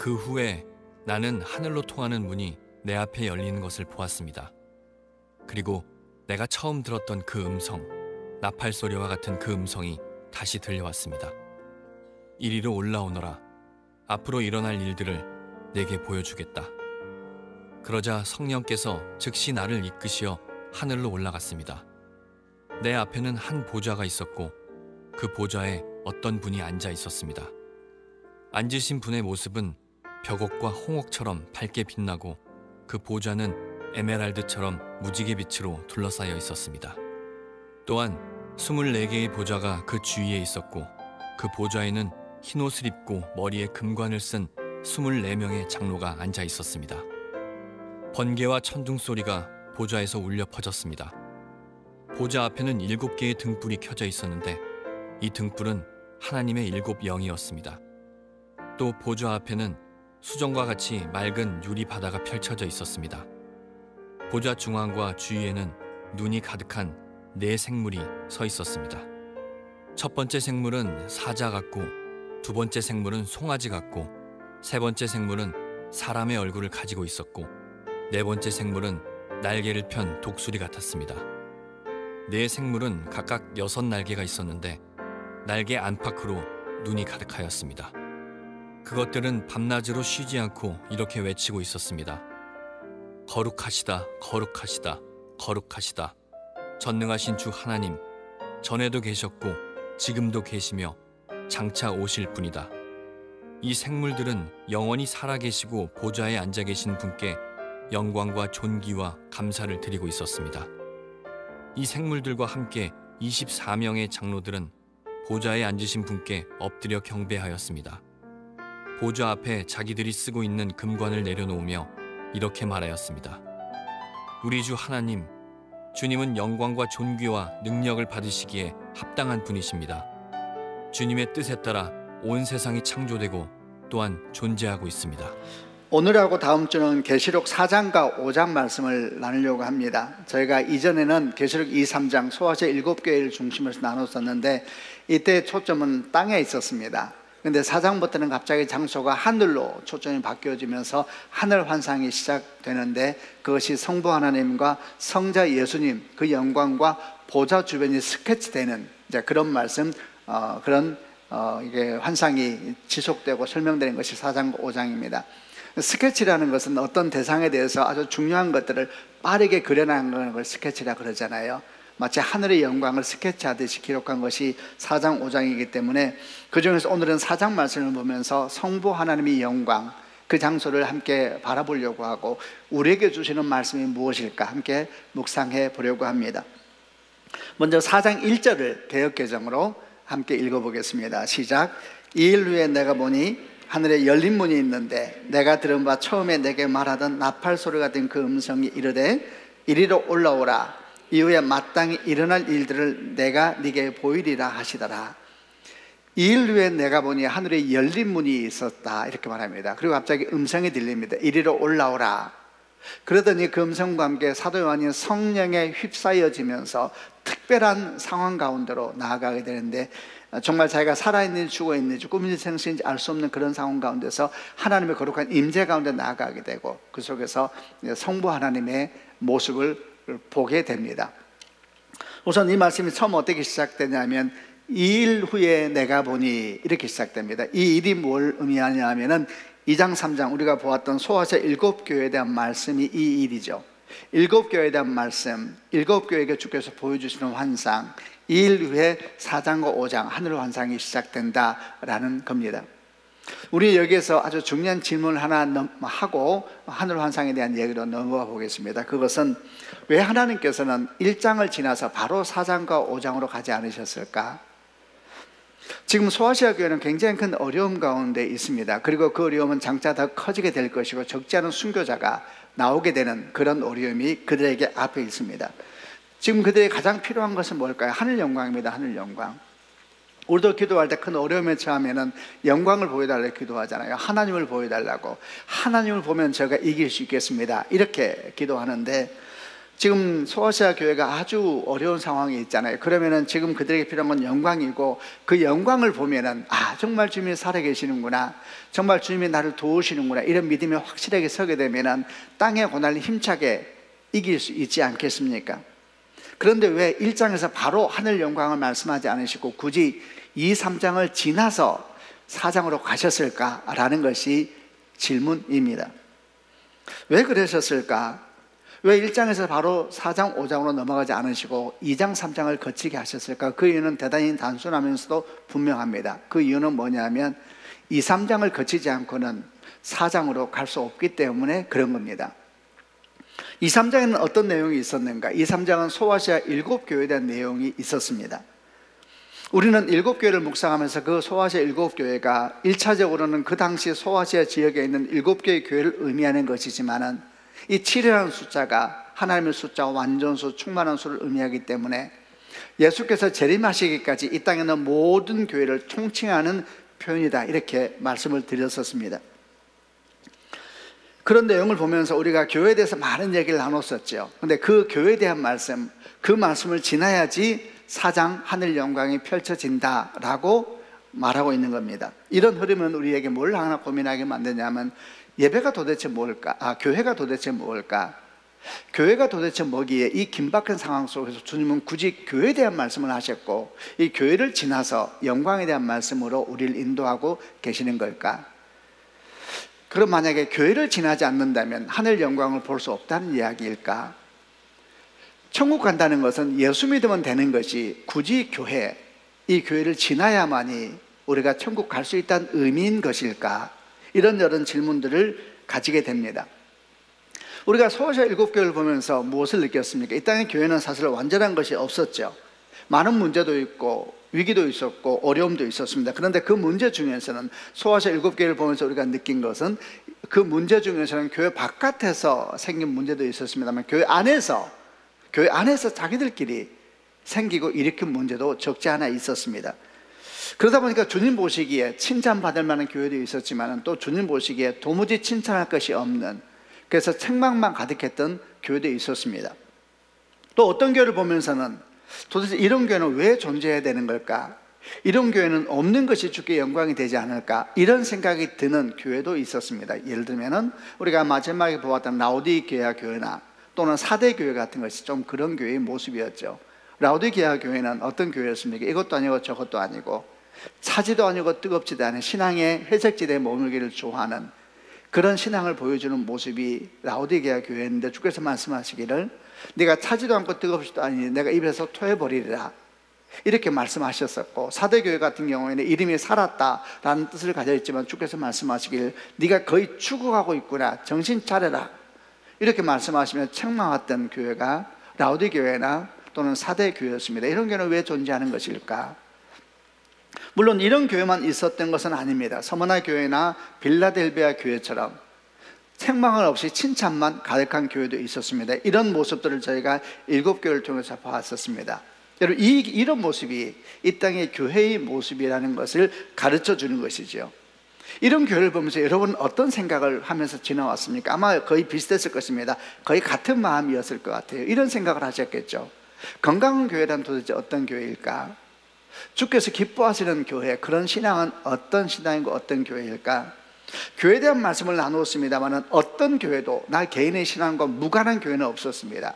그 후에 나는 하늘로 통하는 문이 내 앞에 열리는 것을 보았습니다. 그리고 내가 처음 들었던 그 음성, 나팔 소리와 같은 그 음성이 다시 들려왔습니다. 이리로 올라오너라. 앞으로 일어날 일들을 내게 보여주겠다. 그러자 성령께서 즉시 나를 이끄시어 하늘로 올라갔습니다. 내 앞에는 한 보좌가 있었고 그 보좌에 어떤 분이 앉아 있었습니다. 앉으신 분의 모습은 벽옥과 홍옥처럼 밝게 빛나고 그 보좌는 에메랄드처럼 무지개 빛으로 둘러싸여 있었습니다. 또한 24개의 보좌가 그 주위에 있었고 그 보좌에는 흰옷을 입고 머리에 금관을 쓴 24명의 장로가 앉아 있었습니다. 번개와 천둥 소리가 보좌에서 울려 퍼졌습니다. 보좌 앞에는 7개의 등불이 켜져 있었는데 이 등불은 하나님의 7 영이었습니다. 또 보좌 앞에는 수정과 같이 맑은 유리 바다가 펼쳐져 있었습니다. 보좌 중앙과 주위에는 눈이 가득한 4 생물이 서 있었습니다. 첫 번째 생물은 사자 같고, 두 번째 생물은 송아지 같고, 세 번째 생물은 사람의 얼굴을 가지고 있었고, 네 번째 생물은 날개를 편 독수리 같았습니다. 4 생물은 각각 6 날개가 있었는데 날개 안팎으로 눈이 가득하였습니다. 그것들은 밤낮으로 쉬지 않고 이렇게 외치고 있었습니다. 거룩하시다, 거룩하시다, 거룩하시다. 전능하신 주 하나님, 전에도 계셨고 지금도 계시며 장차 오실 분이다. 이 생물들은 영원히 살아계시고 보좌에 앉아 계신 분께 영광과 존귀와 감사를 드리고 있었습니다. 이 생물들과 함께 24명의 장로들은 보좌에 앉으신 분께 엎드려 경배하였습니다. 보좌 앞에 자기들이 쓰고 있는 금관을 내려놓으며 이렇게 말하였습니다. 우리 주 하나님, 주님은 영광과 존귀와 능력을 받으시기에 합당한 분이십니다. 주님의 뜻에 따라 온 세상이 창조되고 또한 존재하고 있습니다. 오늘하고 다음 주는 계시록 4장과 5장 말씀을 나누려고 합니다. 저희가 이전에는 계시록 2, 3장 소아시아 7교회를 중심으로 나눴었는데 이때 초점은 땅에 있었습니다. 그런데 4장부터는 갑자기 장소가 하늘로 초점이 바뀌어지면서 하늘 환상이 시작되는데 그것이 성부 하나님과 성자 예수님 그 영광과 보좌 주변이 스케치되는 이제 그런 말씀, 이게 환상이 지속되고 설명되는 것이 4장과 5장입니다. 스케치라는 것은 어떤 대상에 대해서 아주 중요한 것들을 빠르게 그려나가는 걸 스케치라 그러잖아요. 마치 하늘의 영광을 스케치하듯이 기록한 것이 4장, 5장이기 때문에 그 중에서 오늘은 4장 말씀을 보면서 성부 하나님의 영광, 그 장소를 함께 바라보려고 하고 우리에게 주시는 말씀이 무엇일까 함께 묵상해 보려고 합니다. 먼저 4장 1절을 개역개정으로 함께 읽어보겠습니다. 시작. 2일 후에 내가 보니 하늘에 열린 문이 있는데 내가 들은 바 처음에 내게 말하던 나팔 소리 같은 그 음성이 이르되 이리로 올라오라. 이후에 마땅히 일어날 일들을 내가 네게 보이리라 하시더라. 2일 후에 내가 보니 하늘에 열린 문이 있었다 이렇게 말합니다. 그리고 갑자기 음성이 들립니다. 이리로 올라오라. 그러더니 그 음성과 함께 사도 요한이 성령에 휩싸여지면서 특별한 상황 가운데로 나아가게 되는데 정말 자기가 살아있는지 죽어있는지 꿈인지 생신인지 알 수 없는 그런 상황 가운데서 하나님의 거룩한 임재 가운데 나아가게 되고 그 속에서 성부 하나님의 모습을 보게 됩니다. 우선 이 말씀이 처음 어떻게 시작되냐면 2일 후에 내가 보니 이렇게 시작됩니다. 이 일이 뭘 의미하냐 하면은 2장 3장 우리가 보았던 소아시아 7교회에 대한 말씀이 이 일이죠. 7교회에 대한 말씀, 7교회에게 주께서 보여주시는 환상, 2일 후에 4장과 5장 하늘 환상이 시작된다라는 겁니다. 우리 여기에서 아주 중요한 질문을 하나 하고 하늘 환상에 대한 얘기로 넘어가 보겠습니다. 그것은 왜 하나님께서는 1장을 지나서 바로 4장과 5장으로 가지 않으셨을까? 지금 소아시아 교회는 굉장히 큰 어려움 가운데 있습니다. 그리고 그 어려움은 장차 더 커지게 될 것이고 적지 않은 순교자가 나오게 되는 그런 어려움이 그들에게 앞에 있습니다. 지금 그들에게 가장 필요한 것은 뭘까요? 하늘 영광입니다. 하늘 영광. 우리도 기도할 때 큰 어려움에 처하면은 영광을 보여달라고 기도하잖아요. 하나님을 보여달라고. 하나님을 보면 제가 이길 수 있겠습니다. 이렇게 기도하는데 지금 소아시아 교회가 아주 어려운 상황에 있잖아요. 그러면은 지금 그들에게 필요한 건 영광이고, 그 영광을 보면은 정말 주님이 살아계시는구나, 정말 주님이 나를 도우시는구나, 이런 믿음이 확실하게 서게 되면은 땅의 고난을 힘차게 이길 수 있지 않겠습니까? 그런데 왜 1장에서 바로 하늘 영광을 말씀하지 않으시고 굳이 2, 3장을 지나서 4장으로 가셨을까라는 것이 질문입니다. 왜 그러셨을까? 왜 1장에서 바로 4장, 5장으로 넘어가지 않으시고 2장, 3장을 거치게 하셨을까? 그 이유는 대단히 단순하면서도 분명합니다. 그 이유는 뭐냐면 2, 3장을 거치지 않고는 4장으로 갈 수 없기 때문에 그런 겁니다. 2, 3장에는 어떤 내용이 있었는가? 2, 3장은 소아시아 7교회에 대한 내용이 있었습니다. 우리는 7교회를 묵상하면서 그 소아시아 7교회가 1차적으로는 그 당시 소아시아 지역에 있는 7개의 교회를 의미하는 것이지만은 이 7이라는 숫자가 하나님의 숫자와 완전수, 충만한 수를 의미하기 때문에 예수께서 재림하시기까지 이 땅에 있는 모든 교회를 총칭하는 표현이다, 이렇게 말씀을 드렸었습니다. 그런 내용을 보면서 우리가 교회에 대해서 많은 얘기를 나눴었죠. 그런데 그 교회에 대한 말씀, 그 말씀을 지나야지 4장 하늘 영광이 펼쳐진다라고 말하고 있는 겁니다. 이런 흐름은 우리에게 뭘 하나 고민하게 만드냐면, 예배가 도대체 뭘까? 교회가 도대체 뭘까? 교회가 도대체 뭐기에 이 긴박한 상황 속에서 주님은 굳이 교회에 대한 말씀을 하셨고, 이 교회를 지나서 영광에 대한 말씀으로 우리를 인도하고 계시는 걸까? 그럼 만약에 교회를 지나지 않는다면 하늘 영광을 볼 수 없다는 이야기일까? 천국 간다는 것은 예수 믿으면 되는 것이 굳이 교회, 이 교회를 지나야만이 우리가 천국 갈 수 있다는 의미인 것일까? 이런 질문들을 가지게 됩니다. 우리가 소아시아 7교회를 보면서 무엇을 느꼈습니까? 이 땅의 교회는 사실 완전한 것이 없었죠. 많은 문제도 있고 위기도 있었고 어려움도 있었습니다. 그런데 그 문제 중에서는 소아시아 7교회를 보면서 우리가 느낀 것은, 그 문제 중에서는 교회 바깥에서 생긴 문제도 있었습니다만 교회 안에서 자기들끼리 생기고 일으킨 문제도 적지 않아 있었습니다. 그러다 보니까 주님 보시기에 칭찬받을 만한 교회도 있었지만 또 주님 보시기에 도무지 칭찬할 것이 없는, 그래서 책망만 가득했던 교회도 있었습니다. 또 어떤 교회를 보면서는 도대체 이런 교회는 왜 존재해야 되는 걸까? 이런 교회는 없는 것이 주께 영광이 되지 않을까? 이런 생각이 드는 교회도 있었습니다. 예를 들면 우리가 마지막에 보았던 라오디게아 교회나 또는 사대 교회 같은 것이 좀 그런 교회의 모습이었죠. 라오디게아 교회는 어떤 교회였습니까? 이것도 아니고 저것도 아니고, 차지도 아니고 뜨겁지도 않은 신앙의 회색지대에 머물기를 좋아하는 그런 신앙을 보여주는 모습이 라오디게아 교회인데, 주께서 말씀하시기를 네가 차지도 않고 뜨겁지도 않으니 내가 입에서 토해버리리라, 이렇게 말씀하셨었고, 사대교회 같은 경우에는 이름이 살았다라는 뜻을 가져 있지만 주께서 말씀하시기를 네가 거의 죽어가고 있구나, 정신 차려라, 이렇게 말씀하시며 책망했던 교회가 라오디게아나 또는 사대교회였습니다. 이런 교회는 왜 존재하는 것일까? 물론 이런 교회만 있었던 것은 아닙니다. 서머나 교회나 빌라델비아 교회처럼 책망은 없이 칭찬만 가득한 교회도 있었습니다. 이런 모습들을 저희가 7교회를 통해서 봤었습니다. 여러분, 이런 모습이 이 땅의 교회의 모습이라는 것을 가르쳐 주는 것이죠. 이런 교회를 보면서 여러분 어떤 생각을 하면서 지나왔습니까? 아마 거의 비슷했을 것입니다. 거의 같은 마음이었을 것 같아요. 이런 생각을 하셨겠죠. 건강한 교회란 도대체 어떤 교회일까? 주께서 기뻐하시는 교회, 그런 신앙은 어떤 신앙이고 어떤 교회일까? 교회에 대한 말씀을 나누었습니다만 어떤 교회도 나 개인의 신앙과 무관한 교회는 없었습니다.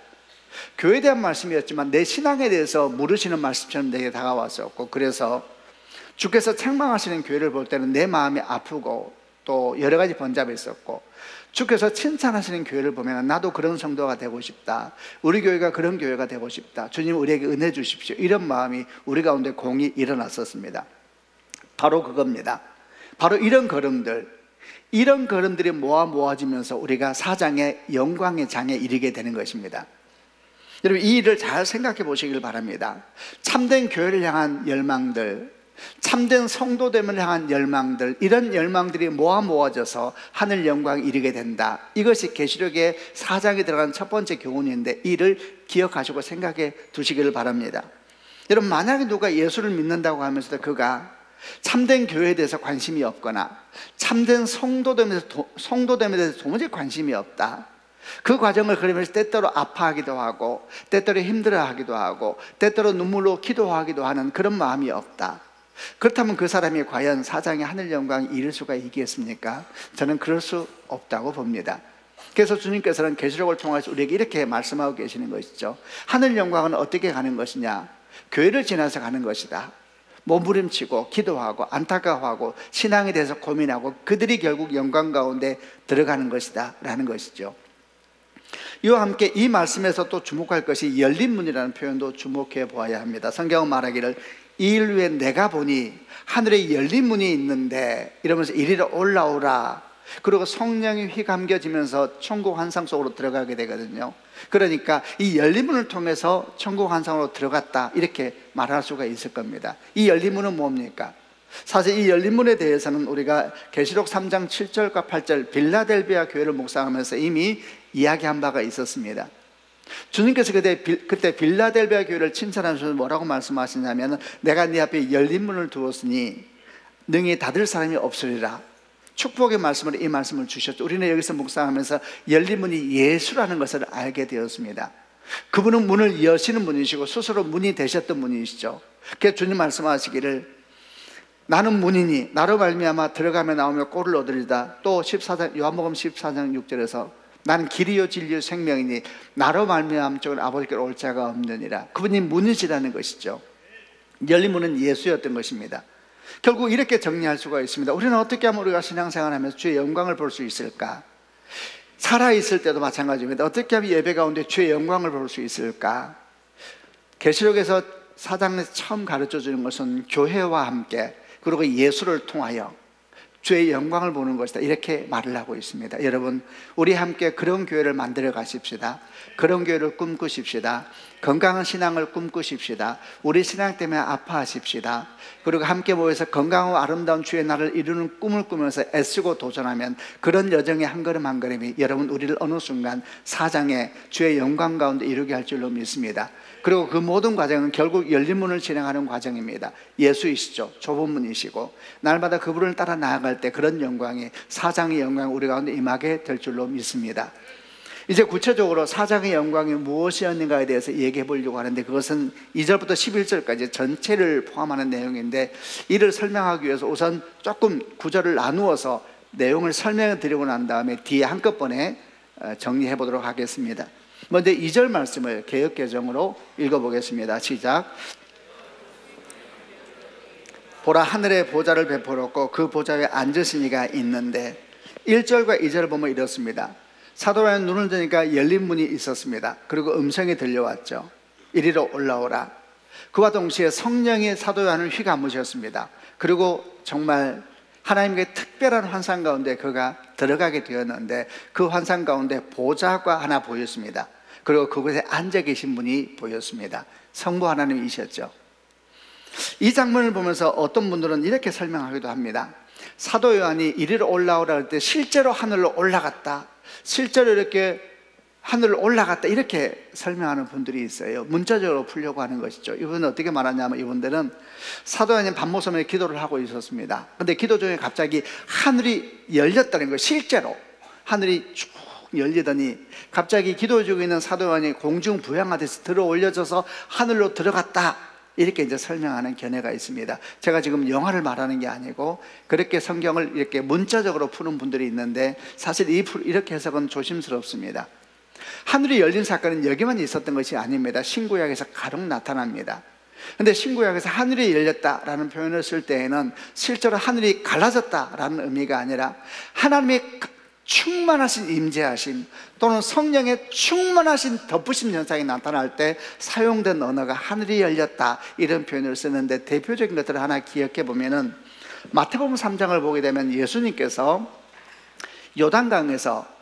교회에 대한 말씀이었지만 내 신앙에 대해서 물으시는 말씀처럼 내게 다가왔었고, 그래서 주께서 책망하시는 교회를 볼 때는 내 마음이 아프고 또 여러 가지 번잡이 있었고, 주께서 칭찬하시는 교회를 보면 나도 그런 성도가 되고 싶다, 우리 교회가 그런 교회가 되고 싶다, 주님 우리에게 은혜 주십시오, 이런 마음이 우리 가운데 공이 일어났었습니다. 바로 그겁니다. 바로 이런 걸음들이 모아지면서 우리가 4장의 영광의 장에 이르게 되는 것입니다. 여러분, 이 일을 잘 생각해 보시길 바랍니다. 참된 교회를 향한 열망들, 참된 성도됨을 향한 열망들, 이런 열망들이 모아져서 하늘 영광에 이르게 된다. 이것이 계시록의 4장에 들어간 첫 번째 교훈인데, 이를 기억하시고 생각해 두시기를 바랍니다. 여러분, 만약에 누가 예수를 믿는다고 하면서도 그가 참된 교회에 대해서 관심이 없거나 참된 성도됨에 대해서 도무지 관심이 없다, 그 과정을 그리면서 때때로 아파하기도 하고 때때로 힘들어하기도 하고 때때로 눈물로 기도하기도 하는 그런 마음이 없다. 그렇다면 그 사람이 과연 사장의 하늘 영광 이룰 수가 있겠습니까? 저는 그럴 수 없다고 봅니다. 그래서 주님께서는 계시록을 통해서 우리에게 이렇게 말씀하고 계시는 것이죠. 하늘 영광은 어떻게 가는 것이냐? 교회를 지나서 가는 것이다. 몸부림치고 기도하고 안타까워하고 신앙에 대해서 고민하고 그들이 결국 영광 가운데 들어가는 것이다 라는 것이죠. 이와 함께 이 말씀에서 또 주목할 것이 열린 문이라는 표현도 주목해 보아야 합니다. 성경은 말하기를 이 일 후에 내가 보니 하늘에 열린 문이 있는데 이러면서 이리로 올라오라. 그리고 성령이 휘감겨지면서 천국 환상 속으로 들어가게 되거든요. 그러니까 이 열린 문을 통해서 천국 환상으로 들어갔다 이렇게 말할 수가 있을 겁니다. 이 열린 문은 뭡니까? 사실 이 열린 문에 대해서는 우리가 계시록 3장 7절과 8절 빌라델비아 교회를 묵상하면서 이미 이야기한 바가 있었습니다. 주님께서 그때 빌라델비아 교회를 칭찬하셔서 뭐라고 말씀하시냐면 내가 네 앞에 열린 문을 두었으니 능히 닫을 사람이 없으리라. 축복의 말씀으로 이 말씀을 주셨죠. 우리는 여기서 묵상하면서 열린 문이 예수라는 것을 알게 되었습니다. 그분은 문을 여시는 분이시고 스스로 문이 되셨던 분이시죠. 그래서 주님 말씀하시기를 나는 문이니 나로 말미암아 들어가며 나오며 꼴을 얻으리다. 또 14장 요한복음 14장 6절에서 나는 길이요 진리요 생명이니 나로 말미암아 아버지께로 올 자가 없느니라. 그분이 문이시라는 것이죠. 열린 문은 예수였던 것입니다. 결국 이렇게 정리할 수가 있습니다. 우리는 어떻게 하면 우리가 신앙생활하면서 주의 영광을 볼 수 있을까? 살아있을 때도 마찬가지입니다. 어떻게 하면 예배 가운데 주의 영광을 볼 수 있을까? 계시록에서 4장에서 처음 가르쳐주는 것은 교회와 함께 그리고 예수를 통하여 주의 영광을 보는 것이다 이렇게 말을 하고 있습니다. 여러분 우리 함께 그런 교회를 만들어 가십시다. 그런 교회를 꿈꾸십시다. 건강한 신앙을 꿈꾸십시다. 우리 신앙 때문에 아파하십시다. 그리고 함께 모여서 건강하고 아름다운 주의 나라를 이루는 꿈을 꾸면서 애쓰고 도전하면 그런 여정의 한 걸음 한 걸음이 여러분 우리를 어느 순간 사장의 주의 영광 가운데 이루게 할 줄로 믿습니다. 그리고 그 모든 과정은 결국 열린 문을 진행하는 과정입니다. 예수이시죠. 좁은 문이시고 날마다 그분을 따라 나아갈 때 그런 영광이 사장의 영광이 우리 가운데 임하게 될 줄로 믿습니다. 이제 구체적으로 사장의 영광이 무엇이었는가에 대해서 얘기해 보려고 하는데 그것은 2절부터 11절까지 전체를 포함하는 내용인데 이를 설명하기 위해서 우선 조금 구절을 나누어서 내용을 설명해 드리고 난 다음에 뒤에 한꺼번에 정리해 보도록 하겠습니다. 먼저 2절 말씀을 개역개정으로 읽어보겠습니다. 시작. 보라 하늘에 보좌를 베풀었고 그 보좌 위에 앉으신 이가 있는데 1절과 2절을 보면 이렇습니다. 사도 요한은 눈을 뜨니까 열린 문이 있었습니다. 그리고 음성이 들려왔죠. 이리로 올라오라. 그와 동시에 성령이 사도 요한을 휘감으셨습니다. 그리고 정말 하나님께 특별한 환상 가운데 그가 들어가게 되었는데 그 환상 가운데 보좌가 하나 보였습니다. 그리고 그곳에 앉아 계신 분이 보였습니다. 성부 하나님이셨죠. 이 장면을 보면서 어떤 분들은 이렇게 설명하기도 합니다. 사도 요한이 이리로 올라오라 할 때 실제로 하늘로 올라갔다, 실제로 이렇게 하늘로 올라갔다 이렇게 설명하는 분들이 있어요. 문자적으로 풀려고 하는 것이죠. 이분은 어떻게 말하냐면 이분들은 사도 요한이 밤모섬에 기도를 하고 있었습니다. 근데 기도 중에 갑자기 하늘이 열렸다는 거예요. 실제로 하늘이 쭉 열리더니 갑자기 기도 중에 있는 사도 요한이 공중 부양하듯이 들어 올려져서 하늘로 들어갔다 이렇게 이제 설명하는 견해가 있습니다. 제가 지금 영화를 말하는 게 아니고 그렇게 성경을 이렇게 문자적으로 푸는 분들이 있는데 사실 이렇게 해석은 조심스럽습니다. 하늘이 열린 사건은 여기만 있었던 것이 아닙니다. 신구약에서 가득 나타납니다. 근데 신구약에서 하늘이 열렸다라는 표현을 쓸 때에는 실제로 하늘이 갈라졌다라는 의미가 아니라 하나님의 충만하신 임재하심 또는 성령의 충만하신 덮으심 현상이 나타날 때 사용된 언어가 하늘이 열렸다 이런 표현을 쓰는데 대표적인 것들을 하나 기억해 보면은 마태복음 3장을 보게 되면 예수님께서 요단강에서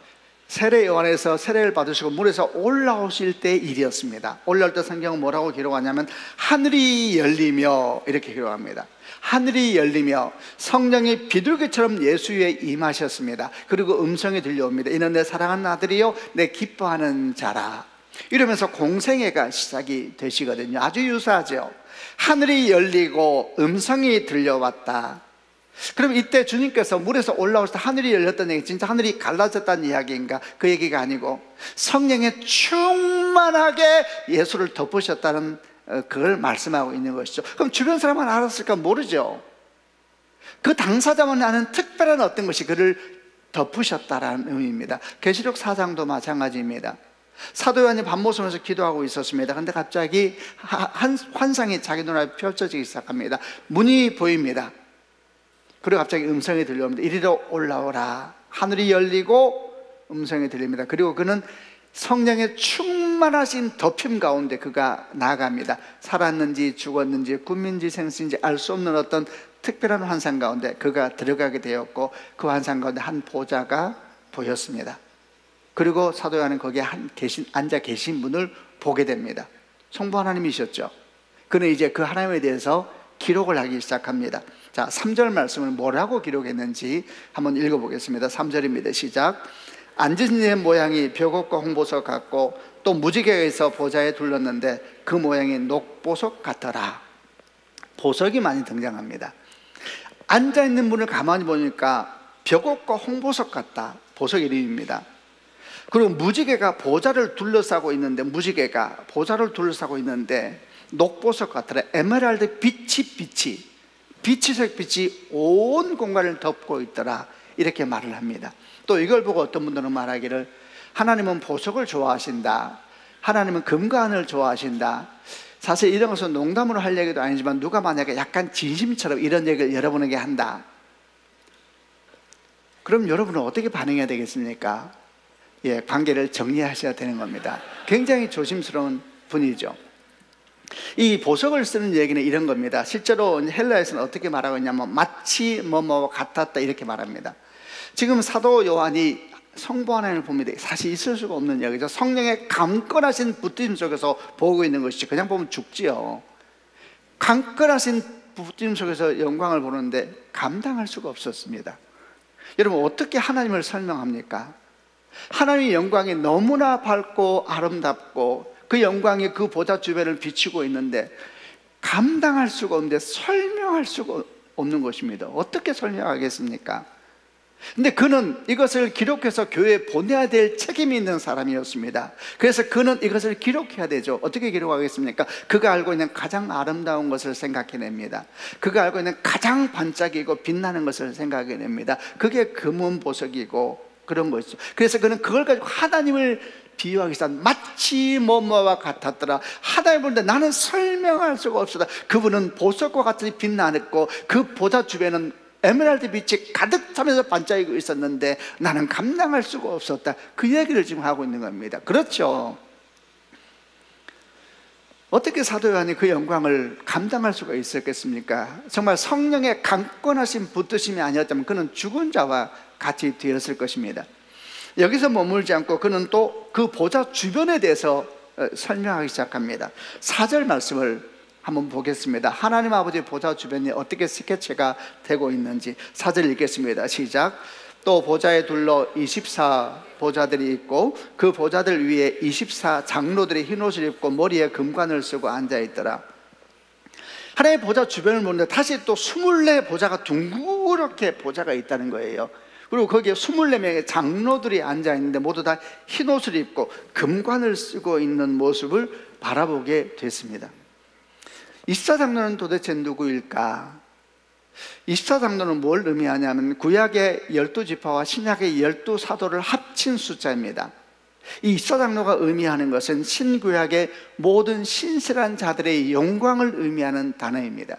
세례 요한에서 세례를 받으시고 물에서 올라오실 때 일이었습니다. 올라올 때 성경은 뭐라고 기록하냐면 하늘이 열리며 이렇게 기록합니다. 하늘이 열리며 성령이 비둘기처럼 예수 위에 임하셨습니다. 그리고 음성이 들려옵니다. 이는 내 사랑하는 아들이요 내 기뻐하는 자라. 이러면서 공생애가 시작이 되시거든요. 아주 유사하죠. 하늘이 열리고 음성이 들려왔다. 그럼 이때 주님께서 물에서 올라오실 때 하늘이 열렸다는 얘기, 진짜 하늘이 갈라졌다는 이야기인가? 그 얘기가 아니고 성령에 충만하게 예수를 덮으셨다는 그걸 말씀하고 있는 것이죠. 그럼 주변 사람은 알았을까? 모르죠. 그 당사자만 아는 특별한 어떤 것이 그를 덮으셨다라는 의미입니다. 계시록 4장도 마찬가지입니다. 사도 요한이 밤모섬에서 기도하고 있었습니다. 그런데 갑자기 한 환상이 자기 눈앞에 펼쳐지기 시작합니다. 문이 보입니다. 그리고 갑자기 음성이 들려옵니다. 이리로 올라오라. 하늘이 열리고 음성이 들립니다. 그리고 그는 성령의 충만하신 덮임 가운데 그가 나아갑니다. 살았는지 죽었는지 꿈인지 생신인지 알 수 없는 어떤 특별한 환상 가운데 그가 들어가게 되었고, 그 환상 가운데 한 보좌가 보였습니다. 그리고 사도 요한은 거기에 앉아 계신 분을 보게 됩니다. 성부 하나님이셨죠. 그는 이제 그 하나님에 대해서 기록을 하기 시작합니다. 자, 3절 말씀을 뭐라고 기록했는지 한번 읽어보겠습니다. 3절입니다. 시작. 앉으신 이의 모양이 벽옥과 홍보석 같고 또 무지개에서 보좌에 둘렀는데 그 모양이 녹보석 같더라. 보석이 많이 등장합니다. 앉아있는 분을 가만히 보니까 벽옥과 홍보석 같다. 보석 이름입니다. 그리고 무지개가 보좌를 둘러싸고 있는데, 무지개가 보좌를 둘러싸고 있는데 녹보석 같더라. 에메랄드 빛이색 빛이 온 공간을 덮고 있더라. 이렇게 말을 합니다. 또 이걸 보고 어떤 분들은 말하기를, 하나님은 보석을 좋아하신다, 하나님은 금과 은을 좋아하신다. 사실 이런 것은 농담으로 할 얘기도 아니지만 누가 만약에 약간 진심처럼 이런 얘기를 여러분에게 한다, 그럼 여러분은 어떻게 반응해야 되겠습니까? 예, 관계를 정리하셔야 되는 겁니다. 굉장히 조심스러운 분이죠. 이 보석을 쓰는 얘기는 이런 겁니다. 실제로 헬라에서는 어떻게 말하고 있냐면 마치 뭐뭐와 같았다 이렇게 말합니다. 지금 사도 요한이 성부 하나님을 봅니다. 사실 있을 수가 없는 이야기죠. 성령의 강건하신 붙임 속에서 보고 있는 것이지 그냥 보면 죽지요. 강건하신 붙임 속에서 영광을 보는데 감당할 수가 없었습니다. 여러분, 어떻게 하나님을 설명합니까? 하나님의 영광이 너무나 밝고 아름답고 그 영광이 그 보좌 주변을 비추고 있는데 감당할 수가 없는데 설명할 수가 없는 것입니다. 어떻게 설명하겠습니까? 근데 그는 이것을 기록해서 교회에 보내야 될 책임이 있는 사람이었습니다. 그래서 그는 이것을 기록해야 되죠. 어떻게 기록하겠습니까? 그가 알고 있는 가장 아름다운 것을 생각해냅니다. 그가 알고 있는 가장 반짝이고 빛나는 것을 생각해냅니다. 그게 금은 보석이고 그런 것이죠. 그래서 그는 그걸 가지고 하나님을 비유하기 시작. 마치 뭐뭐와 같았더라. 하나님 보는데 나는 설명할 수가 없었다. 그분은 보석과 같이 빛나냈고 그 보좌 주변은 에메랄드 빛이 가득 차면서 반짝이고 있었는데 나는 감당할 수가 없었다. 그 얘기를 지금 하고 있는 겁니다. 그렇죠? 어떻게 사도 요한이 그 영광을 감당할 수가 있었겠습니까? 정말 성령의 강건하신 붙드심이 아니었다면 그는 죽은 자와 같이 되었을 것입니다. 여기서 머물지 않고 그는 또 그 보좌 주변에 대해서 설명하기 시작합니다. 4절 말씀을 한번 보겠습니다. 하나님 아버지의 보좌 주변이 어떻게 스케치가 되고 있는지 4절 읽겠습니다. 시작. 또 보좌에 둘러 24 보좌들이 있고 그 보좌들 위에 24 장로들이 흰옷을 입고 머리에 금관을 쓰고 앉아있더라. 하나님의 보좌 주변을 보는데 다시 또 24 보좌가 둥그렇게 보좌가 있다는 거예요. 그리고 거기에 24명의 장로들이 앉아있는데 모두 다 흰옷을 입고 금관을 쓰고 있는 모습을 바라보게 됐습니다. 24장로는 도대체 누구일까? 24장로는 뭘 의미하냐면 구약의 12지파와 신약의 12사도를 합친 숫자입니다. 이 24장로가 의미하는 것은 신구약의 모든 신실한 자들의 영광을 의미하는 단어입니다.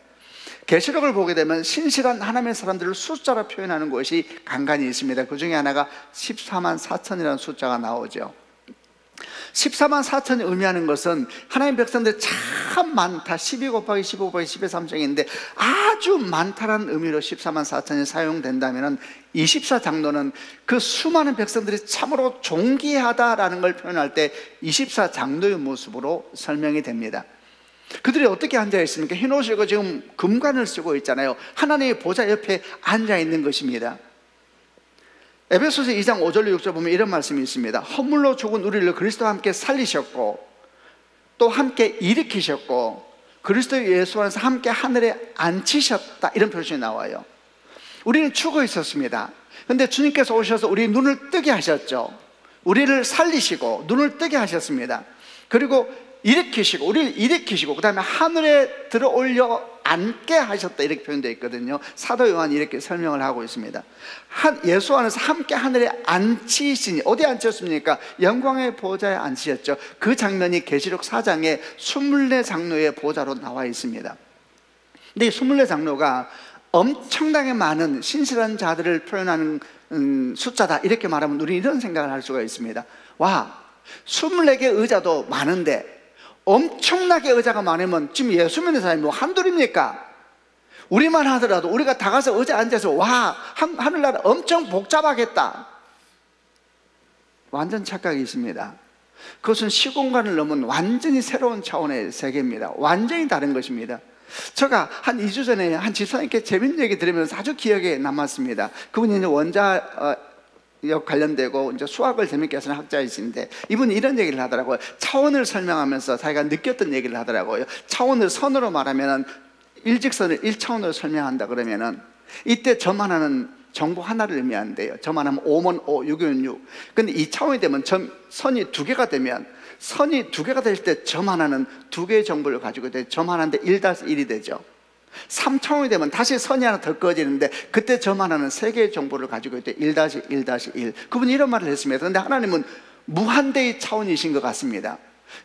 계시록을 보게 되면 신실한 하나님의 사람들을 숫자로 표현하는 것이 간간히 있습니다. 그 중에 하나가 14만 4천이라는 숫자가 나오죠. 14만 4천이 의미하는 것은 하나님 백성들이 참 많다, 12 곱하기 15 곱하기 10의 3乘인데 아주 많다라는 의미로 14만 4천이 사용된다면 24장로는 그 수많은 백성들이 참으로 존귀하다라는 걸 표현할 때 24장로의 모습으로 설명이 됩니다. 그들이 어떻게 앉아있습니까? 흰옷을 입고 지금 금관을 쓰고 있잖아요. 하나님의 보좌 옆에 앉아있는 것입니다. 에베소서 2장 5절로 6절 보면 이런 말씀이 있습니다. 허물로 죽은 우리를 그리스도와 함께 살리셨고 또 함께 일으키셨고 그리스도 예수 안에서 함께 하늘에 앉히셨다, 이런 표현이 나와요. 우리는 죽어 있었습니다. 그런데 주님께서 오셔서 우리 눈을 뜨게 하셨죠. 우리를 살리시고 눈을 뜨게 하셨습니다. 그리고 일으키시고, 우리를 일으키시고, 그 다음에 하늘에 들어 올려 앉게 하셨다, 이렇게 표현되어 있거든요. 사도 요한이 이렇게 설명을 하고 있습니다. 예수 안에서 함께 하늘에 앉히시니, 어디에 앉혔습니까? 영광의 보좌에 앉히셨죠. 그 장면이 계시록 4장에 24장로의 보좌로 나와 있습니다. 근데 이 24장로가 엄청나게 많은 신실한 자들을 표현하는 숫자다, 이렇게 말하면 우리 이런 생각을 할 수가 있습니다. 와, 24개 의자도 많은데 엄청나게 의자가 많으면 지금 예수 믿는 사람이 뭐 한둘입니까? 우리만 하더라도 우리가 다 가서 의자에 앉아서 와, 하늘나라 엄청 복잡하겠다, 완전 착각이 있습니다. 그것은 시공간을 넘은 완전히 새로운 차원의 세계입니다. 완전히 다른 것입니다. 제가 한 2주 전에 한 집사님께 재밌는 얘기 들으면서 아주 기억에 남았습니다. 그분이 이제 원자력 관련되고 이제 수학을 재밌게 하시는 학자이신데, 이분이 이런 얘기를 하더라고요. 차원을 설명하면서 자기가 느꼈던 얘기를 하더라고요. 차원을 선으로 말하면은, 일직선을 1차원으로 설명한다 그러면은, 이때 점 하나는 정보 하나를 의미한대요. 점 하나면 5면 5, 6이면 6. 근데 2차원이 되면 선이 2개가 되면, 선이 2개가 될 때 점 하나는 2개의 정보를 가지고 돼. 점 하나인데 1-1이 되죠. 3차원이 되면 다시 선이 하나 더 꺼지는데, 그때 점 하나는 3개의 정보를 가지고 있대. 1-1-1. 그분이 이런 말을 했습니다. 그런데 하나님은 무한대의 차원이신 것 같습니다.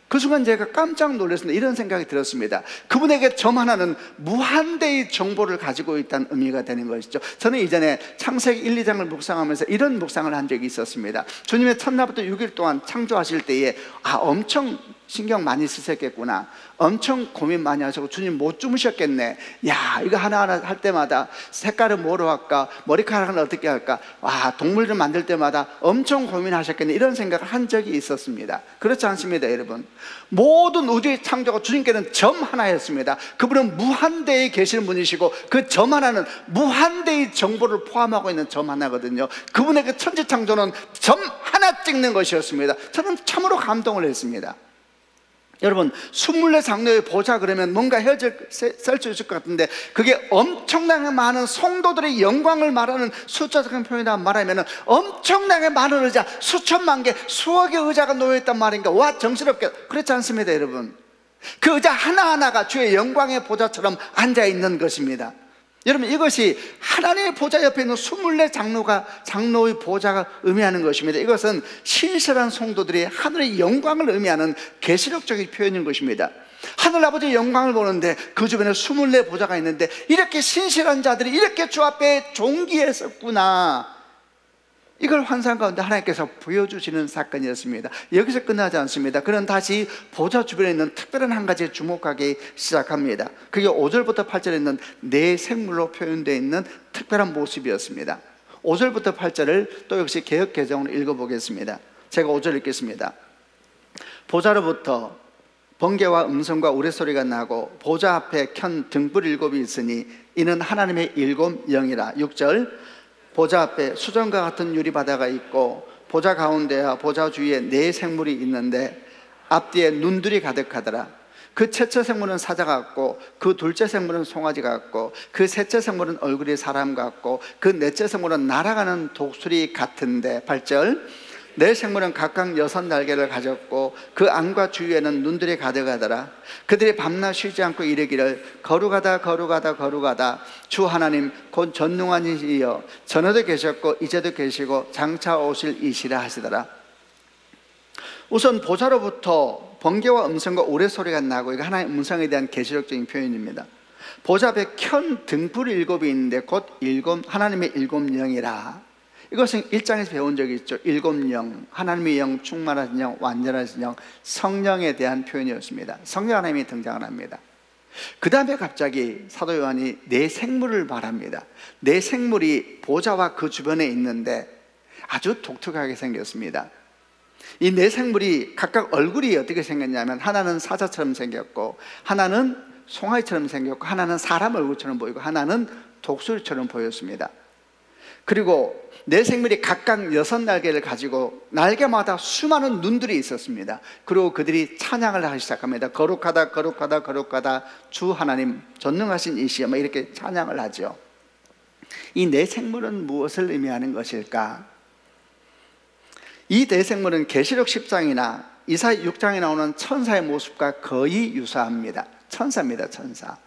그 순간 제가 깜짝 놀랐습니다. 이런 생각이 들었습니다. 그분에게 점 하나는 무한대의 정보를 가지고 있다는 의미가 되는 것이죠. 저는 이전에 창세기 1, 2장을 묵상하면서 이런 묵상을 한 적이 있었습니다. 주님의 첫날부터 6일 동안 창조하실 때에 엄청 신경 많이 쓰셨겠구나, 엄청 고민 많이 하시고 주님 못 주무셨겠네, 야, 이거 하나하나 할 때마다 색깔은 뭐로 할까, 머리카락은 어떻게 할까, 와, 동물을 만들 때마다 엄청 고민하셨겠네, 이런 생각을 한 적이 있었습니다. 그렇지 않습니다, 여러분? 모든 우주의 창조가 주님께는 점 하나였습니다. 그분은 무한대에 계시는 분이시고, 그 점 하나는 무한대의 정보를 포함하고 있는 점 하나거든요. 그분에게 천지창조는 점 하나 찍는 것이었습니다. 저는 참으로 감동을 했습니다. 여러분, 24장로의 보좌 그러면 뭔가 설 수 있을 것 같은데, 그게 엄청나게 많은 성도들의 영광을 말하는 숫자적인 표현이라 말하면 엄청나게 많은 의자, 수천만 개, 수억의 의자가 놓여있단 말인가. 와, 정신없게. 그렇지 않습니다, 여러분? 그 의자 하나하나가 주의 영광의 보좌처럼 앉아있는 것입니다. 여러분, 이것이 하나님의 보좌 옆에 있는 24장로의 보좌가 의미하는 것입니다. 이것은 신실한 성도들이 하늘의 영광을 의미하는 계시록적인 표현인 것입니다. 하늘아버지의 영광을 보는데 그 주변에 24보좌가 있는데, 이렇게 신실한 자들이 이렇게 주 앞에 존귀했었구나, 이걸 환상 가운데 하나님께서 보여주시는 사건이었습니다. 여기서 끝나지 않습니다. 그는 다시 보좌 주변에 있는 특별한 한 가지에 주목하기 시작합니다. 그게 5절부터 8절에 있는 내 생물로 표현되어 있는 특별한 모습이었습니다. 5절부터 8절을 또 역시 개역 개정으로 읽어보겠습니다. 제가 5절 읽겠습니다. 보좌로부터 번개와 음성과 우레소리가 나고 보좌 앞에 켠 등불 7이 있으니 이는 하나님의 7 영이라. 6절, 보좌 앞에 수정과 같은 유리바다가 있고 보좌 가운데와 보좌 주위에 4 생물이 있는데 앞뒤에 눈들이 가득하더라. 그 첫째 생물은 사자 같고, 그 둘째 생물은 송아지 같고, 그 셋째 생물은 얼굴이 사람 같고, 그 넷째 생물은 날아가는 독수리 같은데. 8절, 4 생물은 각각 6 날개를 가졌고 그 안과 주위에는 눈들이 가득하더라. 그들이 밤낮 쉬지 않고 이르기를 거룩하다 거룩하다 거룩하다 주 하나님 곧 전능한 이시여 전에도 계셨고 이제도 계시고 장차 오실 이시라 하시더라. 우선 보좌로부터 번개와 음성과 우레소리가 나고, 이거 하나님의 음성에 대한 계시록적인 표현입니다. 보좌 앞에 켠 등불 7이 있는데 곧 하나님의 7 영이라. 이것은 1장에서 배운 적이 있죠. 7 영, 하나님의 영, 충만하신 영, 완전하신 영, 성령에 대한 표현이었습니다. 성령 하나님이 등장을 합니다. 그 다음에 갑자기 사도 요한이 4 생물을 말합니다. 4 생물이 보좌와 그 주변에 있는데 아주 독특하게 생겼습니다. 이 4 생물이 각각 얼굴이 어떻게 생겼냐면, 하나는 사자처럼 생겼고, 하나는 송아지처럼 생겼고, 하나는 사람 얼굴처럼 보이고, 하나는 독수리처럼 보였습니다. 그리고 4 생물이 각각 6 날개를 가지고 날개마다 수많은 눈들이 있었습니다. 그리고 그들이 찬양을 하기 시작합니다. 거룩하다 거룩하다 거룩하다 주 하나님 전능하신 이시여, 이렇게 찬양을 하죠. 이 네 생물은 무엇을 의미하는 것일까? 이 네 생물은 계시록 10장이나 이사야 6장에 나오는 천사의 모습과 거의 유사합니다. 천사입니다, 천사.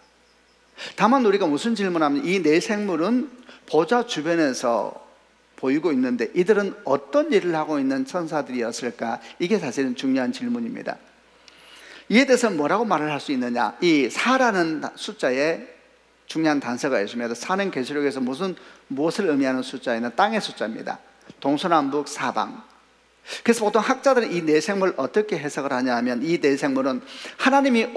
다만 우리가 무슨 질문하면 이 네 생물은 보좌 주변에서 보이고 있는데 이들은 어떤 일을 하고 있는 천사들이었을까? 이게 사실은 중요한 질문입니다. 이에 대해서 뭐라고 말을 할 수 있느냐? 이 4라는 숫자에 중요한 단서가 있습니다. 4는 계시록에서 무엇을 의미하는 숫자에는 땅의 숫자입니다. 동서남북 사방. 그래서 보통 학자들은 이 네 생물을 어떻게 해석을 하냐 하면 이 네 생물은 하나님이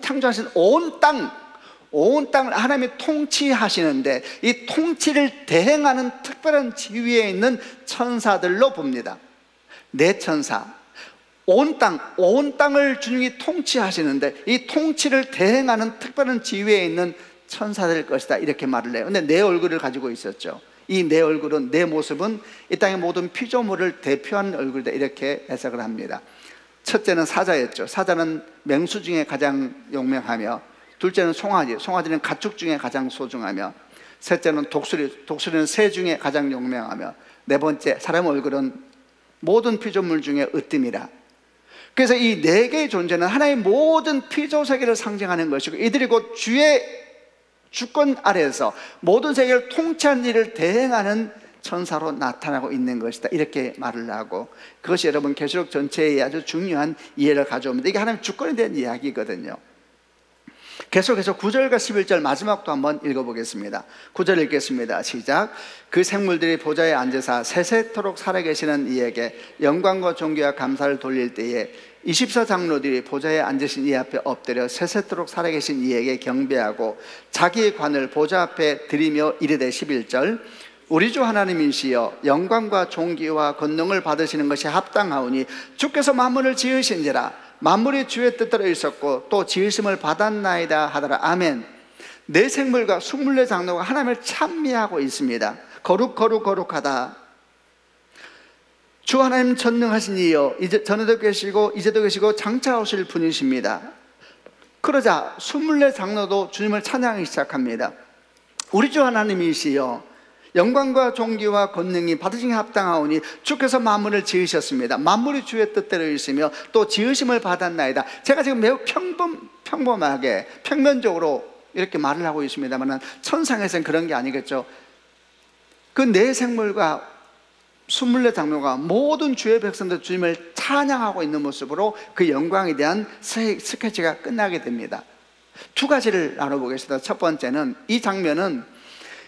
창조하신 온 땅을 하나님이 통치하시는데 이 통치를 대행하는 특별한 지위에 있는 천사들로 봅니다. 네 천사. 온 땅을 주님이 통치하시는데 이 통치를 대행하는 특별한 지위에 있는 천사들 것이다, 이렇게 말을 해요. 근데 네 얼굴을 가지고 있었죠. 이 네 얼굴은, 네 모습은 이 땅의 모든 피조물을 대표하는 얼굴이다, 이렇게 해석을 합니다. 첫째는 사자였죠. 사자는 맹수 중에 가장 용맹하며, 둘째는 송아지는 가축 중에 가장 소중하며, 셋째는 독수리는 새 중에 가장 용맹하며, 네 번째 사람 얼굴은 모든 피조물 중에 으뜸이라. 그래서 이 네 개의 존재는 하나의 모든 피조 세계를 상징하는 것이고, 이들이 곧 주의 주권 아래에서 모든 세계를 통치하는 일을 대행하는 천사로 나타나고 있는 것이다, 이렇게 말을 하고, 그것이 여러분 계시록 전체에 아주 중요한 이해를 가져옵니다. 이게 하나님의 주권에 대한 이야기거든요. 계속해서 9절과 11절 마지막도 한번 읽어보겠습니다. 9절 읽겠습니다. 시작. 그 생물들이 보좌에 앉으사 세세토록 살아계시는 이에게 영광과 존귀와 감사를 돌릴 때에 24장로들이 보좌에 앉으신 이 앞에 엎드려 세세토록 살아계신 이에게 경배하고 자기의 관을 보좌 앞에 드리며 이르되, 11절, 우리 주 하나님이시여 영광과 존귀와 권능을 받으시는 것이 합당하오니 주께서 만물을 지으신지라. 만물이 주의 뜻대로 있었고 또 지으심을 받았나이다 하더라. 아멘. 네 생물과 24장로가 하나님을 찬미하고 있습니다. 거룩하다. 주 하나님 전능하신 이여, 전에도 계시고 이제도 계시고 장차 오실 분이십니다. 그러자 24장로도 주님을 찬양하기 시작합니다. 우리 주 하나님이시여 영광과 존귀와 권능이 받으시기 합당하오니 주께서 만물을 지으셨습니다. 만물이 주의 뜻대로 있으며 또 지으심을 받았나이다. 제가 지금 매우 평범하게 평면적으로 이렇게 말을 하고 있습니다만 천상에서는 그런 게 아니겠죠. 그 네 생물과 24장로가 모든 주의 백성들 주님을 찬양하고 있는 모습으로 그 영광에 대한 스케치가 끝나게 됩니다. 두 가지를 나눠보겠습니다. 첫 번째는, 이 장면은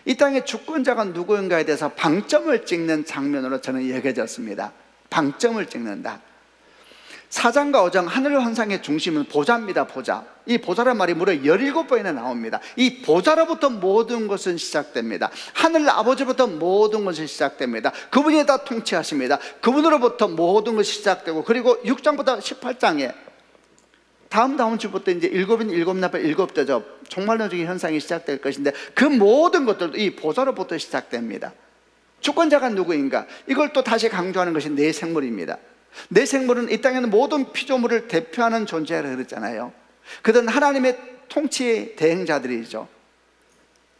이 땅의 주권자가 누구인가에 대해서 방점을 찍는 장면으로 저는 여겨졌습니다. 방점을 찍는다. 4장과 5장 하늘 환상의 중심은 보좌입니다. 보좌. 이 보좌란 말이 무려 17번이나 나옵니다. 이 보좌로부터 모든 것은 시작됩니다. 하늘 아버지부터 모든 것이 시작됩니다. 그분이 다 통치하십니다. 그분으로부터 모든 것이 시작되고, 그리고 6장부터 18장에 다음 주부터 이제 일곱인 일곱 나팔 일곱 대접 종말론적인 현상이 시작될 것인데, 그 모든 것들도 이 보좌로부터 시작됩니다. 주권자가 누구인가? 이걸 또 다시 강조하는 것이 네 생물입니다. 네 생물은 이 땅에는 모든 피조물을 대표하는 존재라 그랬잖아요. 그들은 하나님의 통치의 대행자들이죠.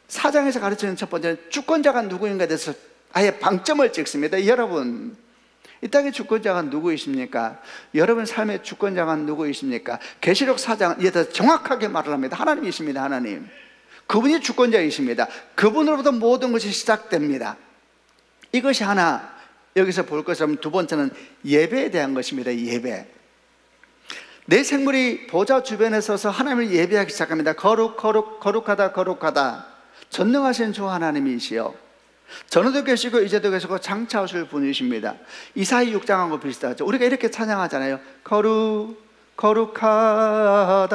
4장에서 가르치는 첫 번째는 주권자가 누구인가에 대해서 아예 방점을 찍습니다. 여러분, 이 땅의 주권자가 누구이십니까? 여러분 삶의 주권자가 누구이십니까? 계시록 4장은 이에 더 정확하게 말을 합니다. 하나님이십니다. 하나님. 그분이 주권자이십니다. 그분으로부터 모든 것이 시작됩니다. 이것이 하나, 여기서 볼 것은 두 번째는 예배에 대한 것입니다. 예배. 네 생물이 보좌 주변에 서서 하나님을 예배하기 시작합니다. 거룩하다. 전능하신 주 하나님이시여 전에도 계시고 이제도 계시고 장차 오실 분이십니다. 이사야 6장하고 비슷하죠. 우리가 이렇게 찬양하잖아요. 거룩하다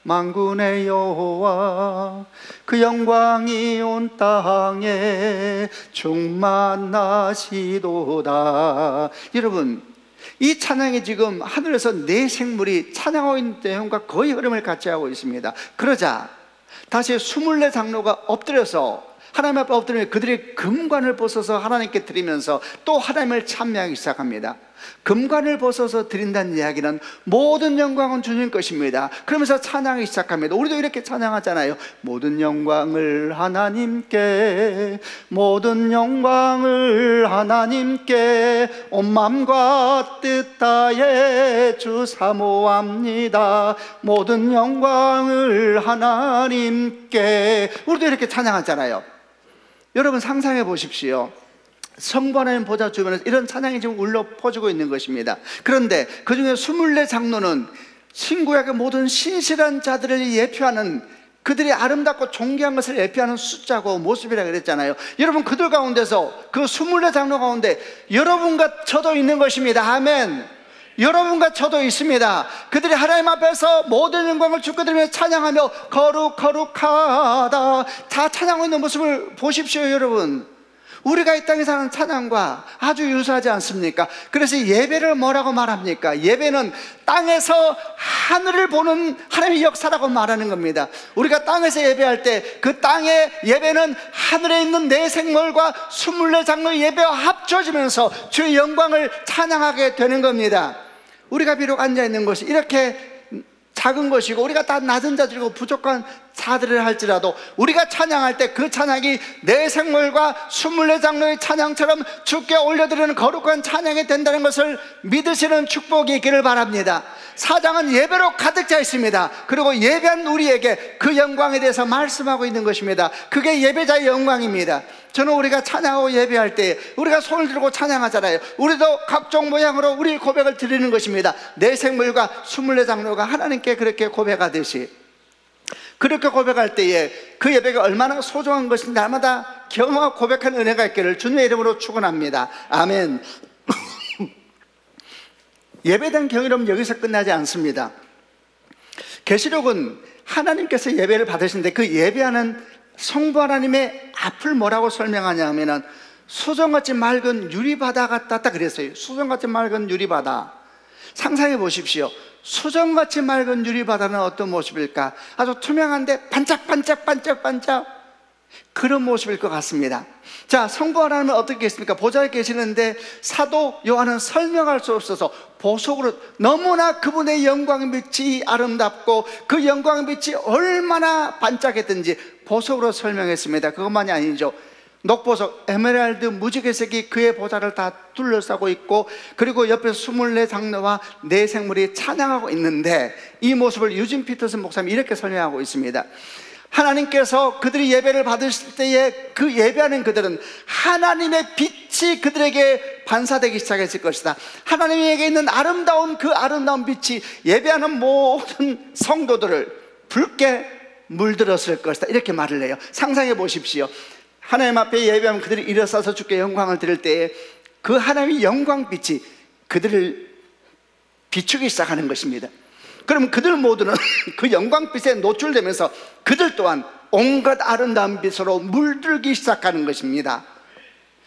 만군의 여호와, 그 영광이 온 땅에 충만하시도다. 여러분, 이 찬양이 지금 하늘에서 네 생물이 찬양하고 있는 내용과 거의 흐름을 같이 하고 있습니다. 그러자 다시 24장로가 엎드려서 하나님 앞에 엎드리며 그들의 금관을 벗어서 하나님께 드리면서 또 하나님을 찬미하기 시작합니다. 금관을 벗어서 드린다는 이야기는 모든 영광은 주님 것입니다. 그러면서 찬양하기 시작합니다. 우리도 이렇게 찬양하잖아요. 모든 영광을 하나님께, 모든 영광을 하나님께, 온 마음과 뜻 다해 주 사모합니다. 모든 영광을 하나님께. 우리도 이렇게 찬양하잖아요. 여러분 상상해 보십시오. 성부 하나님 보좌 주변에서 이런 찬양이 지금 울려 퍼지고 있는 것입니다. 그런데 그 중에 24장로는 신구약의 모든 신실한 자들을 예표하는, 그들이 아름답고 존귀한 것을 예표하는 숫자고 모습이라 그랬잖아요. 여러분 그들 가운데서, 그 24장로 가운데 여러분과 저도 있는 것입니다. 아멘. 여러분과 저도 있습니다. 그들이 하나님 앞에서 모든 영광을 주께 드리며 찬양하며 거룩 거룩하다 다 찬양하고 있는 모습을 보십시오. 여러분, 우리가 이 땅에 사는 찬양과 아주 유사하지 않습니까? 그래서 예배를 뭐라고 말합니까? 예배는 땅에서 하늘을 보는 하나님의 역사라고 말하는 겁니다. 우리가 땅에서 예배할 때 그 땅의 예배는 하늘에 있는 내 생물과 24장로의 예배와 합쳐지면서 주의 영광을 찬양하게 되는 겁니다. 우리가 비록 앉아있는 것이 이렇게 작은 것이고 우리가 다 낮은 자들이고 부족한 자들을 할지라도 우리가 찬양할 때 그 찬양이 내 생물과 24장로의 찬양처럼 주께 올려드리는 거룩한 찬양이 된다는 것을 믿으시는 축복이 있기를 바랍니다. 사장은 예배로 가득 차 있습니다. 그리고 예배한 우리에게 그 영광에 대해서 말씀하고 있는 것입니다. 그게 예배자의 영광입니다. 저는 우리가 찬양하고 예배할 때 우리가 손을 들고 찬양하잖아요. 우리도 각종 모양으로 우리 고백을 드리는 것입니다. 내 생물과 24장로가 하나님께 그렇게 고백하듯이, 그렇게 고백할 때에 그 예배가 얼마나 소중한 것인지 날마다 경험하고 고백하는 은혜가 있기를 주님의 이름으로 축원합니다. 아멘. 예배에 대한 경이로움 여기서 끝나지 않습니다. 계시록은 하나님께서 예배를 받으시는데 그 예배하는 성부 하나님의 앞을 뭐라고 설명하냐 하면은 수정같이 맑은 유리바다 같다 그랬어요. 수정같이 맑은 유리바다. 상상해 보십시오. 수정같이 맑은 유리바다는 어떤 모습일까? 아주 투명한데 반짝반짝 그런 모습일 것 같습니다. 자, 성부 하나님은 어떻게 계십니까? 보좌에 계시는데 사도 요한은 설명할 수 없어서 보석으로, 너무나 그분의 영광의 빛이 아름답고 그 영광의 빛이 얼마나 반짝했든지 보석으로 설명했습니다. 그것만이 아니죠. 녹보석, 에메랄드, 무지개색이 그의 보좌를 다 둘러싸고 있고, 그리고 옆에 24장로와 네 생물이 찬양하고 있는데, 이 모습을 유진 피터슨 목사님이 이렇게 설명하고 있습니다. 하나님께서 그들이 예배를 받으실 때에 그 예배하는 그들은 하나님의 빛이 그들에게 반사되기 시작했을 것이다. 하나님에게 있는 아름다운 그 아름다운 빛이 예배하는 모든 성도들을 붉게 물들었을 것이다. 이렇게 말을 해요. 상상해 보십시오. 하나님 앞에 예배하면 그들이 일어서서 주께 영광을 드릴 때에 그 하나님의 영광빛이 그들을 비추기 시작하는 것입니다. 그럼 그들 모두는 그 영광빛에 노출되면서 그들 또한 온갖 아름다운 빛으로 물들기 시작하는 것입니다.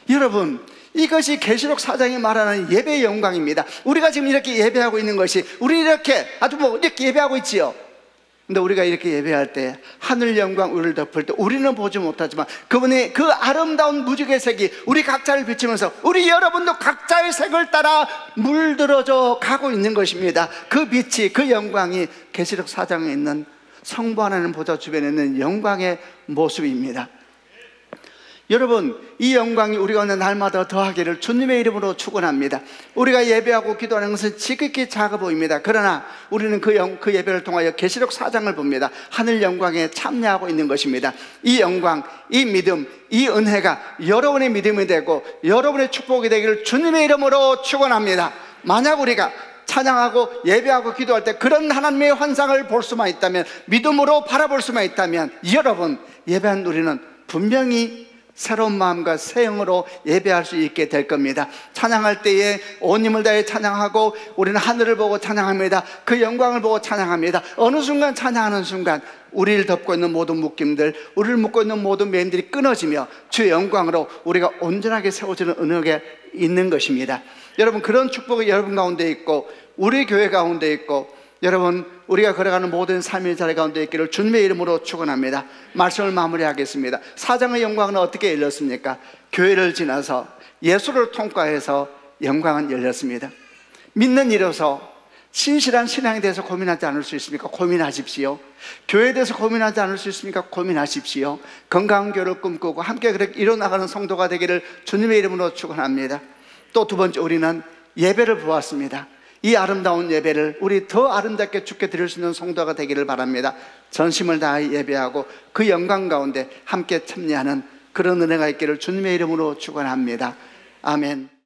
여러분, 이것이 계시록 4장이 말하는 예배의 영광입니다. 우리가 지금 이렇게 예배하고 있는 것이, 우리 이렇게 아주 이렇게 예배하고 있지요. 근데 우리가 이렇게 예배할 때 하늘 영광 우리를 덮을 때 우리는 보지 못하지만 그분의 그 아름다운 무지개색이 우리 각자를 비추면서 우리 여러분도 각자의 색을 따라 물들어져 가고 있는 것입니다. 그 빛이, 그 영광이 계시록 4장에 있는 성부 하나님 보좌 주변에 있는 영광의 모습입니다. 여러분, 이 영광이 우리가 오늘 날마다 더하기를 주님의 이름으로 축원합니다. 우리가 예배하고 기도하는 것은 지극히 작아 보입니다. 그러나 우리는 그 예배를 통하여 계시록 4장을 봅니다. 하늘 영광에 참여하고 있는 것입니다. 이 영광, 이 믿음, 이 은혜가 여러분의 믿음이 되고 여러분의 축복이 되기를 주님의 이름으로 축원합니다. 만약 우리가 찬양하고 예배하고 기도할 때 그런 하나님의 환상을 볼 수만 있다면, 믿음으로 바라볼 수만 있다면, 여러분, 예배한 우리는 분명히 새로운 마음과 새 영으로 예배할 수 있게 될 겁니다. 찬양할 때에 온 힘을 다해 찬양하고 우리는 하늘을 보고 찬양합니다. 그 영광을 보고 찬양합니다. 어느 순간 찬양하는 순간 우리를 덮고 있는 모든 묶임들, 우리를 묶고 있는 모든 매임들이 끊어지며 주의 영광으로 우리가 온전하게 세워지는 은혜가 있는 것입니다. 여러분, 그런 축복이 여러분 가운데 있고 우리 교회 가운데 있고 여러분, 우리가 걸어가는 모든 삶의 자리 가운데 있기를 주님의 이름으로 축원합니다. 말씀을 마무리하겠습니다. 4장의 영광은 어떻게 열렸습니까? 교회를 지나서 예수를 통과해서 영광은 열렸습니다. 믿는 이로서 신실한 신앙에 대해서 고민하지 않을 수 있습니까? 고민하십시오. 교회에 대해서 고민하지 않을 수 있습니까? 고민하십시오. 건강한 교회를 꿈꾸고 함께 그렇게 이뤄나가는 성도가 되기를 주님의 이름으로 축원합니다. 또 두 번째, 우리는 예배를 보았습니다. 이 아름다운 예배를 우리 더 아름답게 주께 드릴 수 있는 성도가 되기를 바랍니다. 전심을 다해 예배하고 그 영광 가운데 함께 참여하는 그런 은혜가 있기를 주님의 이름으로 축원합니다. 아멘.